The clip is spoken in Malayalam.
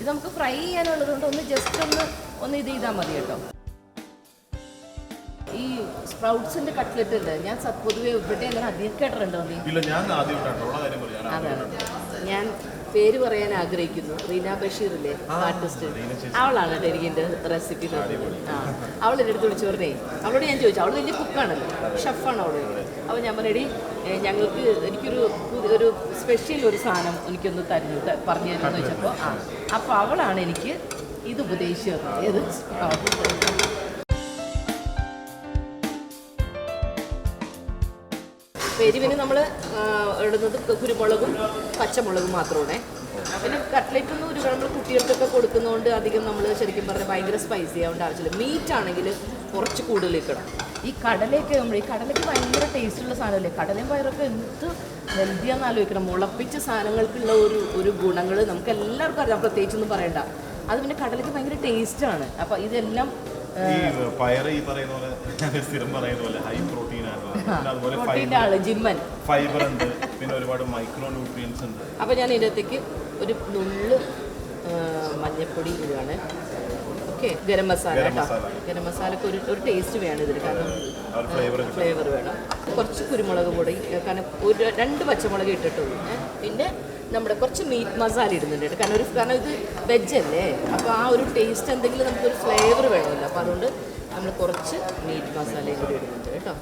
ഇത് നമുക്ക് ഫ്രൈ ചെയ്യാനുള്ളത് കൊണ്ട് ഒന്ന് ജസ്റ്റ് ഒന്ന് ഇത് ചെയ്താൽ മതി കേട്ടോ. ഈ സ്പ്രൗട്ട്സിന്റെ കട്ട്ലറ്റ് ഉണ്ട്, ഞാൻ പൊതുവെ ഇവിടെ അങ്ങനെ അധികം കേട്ടിട്ടുണ്ടോ നീ? അതാണ് ഞാൻ പേര് പറയാൻ ആഗ്രഹിക്കുന്നു. റീന ബഷീറില്ലേ ആർട്ടിസ്റ്റ്, അവളാണ് കേട്ടോ എനിക്ക് എൻ്റെ റെസിപ്പി നോക്കുന്നത്. അവൾ എൻ്റെ അടുത്ത് വിളിച്ചു പറഞ്ഞേ, അവളോട് ഞാൻ ചോദിച്ചു, അവൾ വലിയ കുക്കാണല്ലോ, ഷെഫാണ് അവൾ. അപ്പോൾ ഞാൻ പറയടി എനിക്കൊരു സ്പെഷ്യൽ ഒരു സാധനം എനിക്കൊന്ന് പറഞ്ഞു തരുമെന്ന് വെച്ചപ്പോൾ അപ്പോൾ അവളാണ് എനിക്ക് ഇത് ഉപദേശിച്ചു തന്നത്. എരിവിന് നമ്മൾ ഇടുന്നത് കുരുമുളകും പച്ചമുളകും മാത്രമാണ്. പിന്നെ കട്ട്ലറ്റൊന്നും നമ്മൾ കുട്ടികൾക്കൊക്കെ കൊടുക്കുന്നതുകൊണ്ട് അധികം നമ്മൾ ശരിക്കും പറഞ്ഞാൽ ഭയങ്കര സ്പൈസി ആവേണ്ട ആവശ്യമില്ല. മീറ്റ് ആണെങ്കിൽ കുറച്ച് കൂടുതൽ ഇക്കണം. ഈ കടലയൊക്കെ ഈ കടലയ്ക്ക് ഭയങ്കര ടേസ്റ്റുള്ള സാധനമല്ലേ, കടലയും പയറൊക്കെ എന്ത് ഹെൽത്തിയാണെന്ന് ആലോചിക്കണം. മുളപ്പിച്ച സാധനങ്ങൾക്കുള്ള ഒരു ഗുണങ്ങൾ നമുക്ക് എല്ലാവർക്കും അറിയാം, പ്രത്യേകിച്ചൊന്നും പറയണ്ട. അത് പിന്നെ കടലയ്ക്ക് ഭയങ്കര ടേസ്റ്റാണ്. അപ്പോൾ ഇതെല്ലാം ജിമ്മൻ ഫൈബർ ഉണ്ട്, പിന്നെ ഒരുപാട് മൈക്രോ ന്യൂട്രിയൻസ് ഉണ്ട്. അപ്പോൾ ഞാൻ ഇതിനകത്തേക്ക് ഒരു നുള്ള് മഞ്ഞൾപ്പൊടി ഇടുകയാണ്. ഓക്കെ, ഗരം മസാല കേട്ടോ. ഗരം മസാലക്ക് ഒരു ടേസ്റ്റ് വേണം ഇതിന്, കാരണം ഫ്ലേവർ വേണം. കുറച്ച് കുരുമുളക് പൊടി, കാരണം 2 പച്ചമുളക് ഇട്ടിട്ടുള്ളൂ. പിന്നെ നമ്മുടെ കുറച്ച് മീറ്റ് മസാല ഇടുന്നുണ്ട്, കാരണം ഇത് വെജ് അല്ലേ, അപ്പോൾ ആ ഒരു ടേസ്റ്റ് എന്തെങ്കിലും നമുക്കൊരു ഫ്ലേവർ വേണമല്ലോ. അപ്പോൾ അതുകൊണ്ട് നമ്മൾ കുറച്ച് മീറ്റ് മസാലയും കൂടി ഇടുന്നുണ്ട് കേട്ടോ.